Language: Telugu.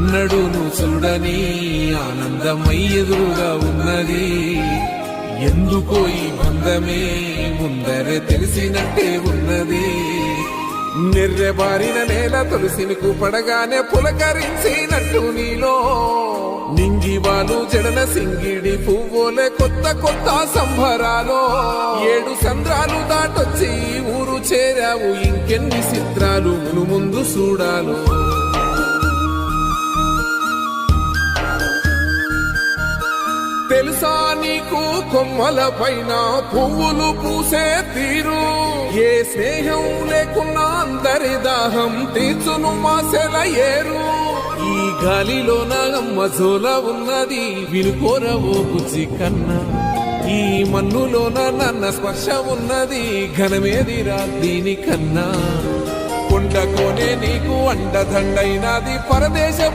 ఎన్నడూను చూడని ఆనందమై ఎదురుగా ఉన్నది. ఎందుకో ఈ బంధమే ముందరే తెలిసినట్టే ఉన్నది. నిర్రెబారిన నేల తులసిని పడగానే పులకరించినట్టు నీలో నింగివాలు జడన సింగిడి పువ్వులే కొత్త కొత్త సంబరాలో 7 సంద్రాలు దాటొచ్చి ఊరు చేరావు. ఇంకెన్ని చిత్రాలు మును ముందు చూడాలో. తెలుసా నీకు కొమ్మల పైన పువ్వులు పూసే తీరు? ఏ స్నేహం లేకున్నా అందరి దాహం తీర్చును మాసెల ఏరు. ఈ గాలిలోన మజోల ఉన్నది వినుకోరవో బుజ్జి కన్నా. ఈ మన్నులోన నన్న స్పర్శ ఉన్నది ఘనమేదిరా దీనికన్నా. కొండకోనే నీకు అండదండైనది పరదేశం.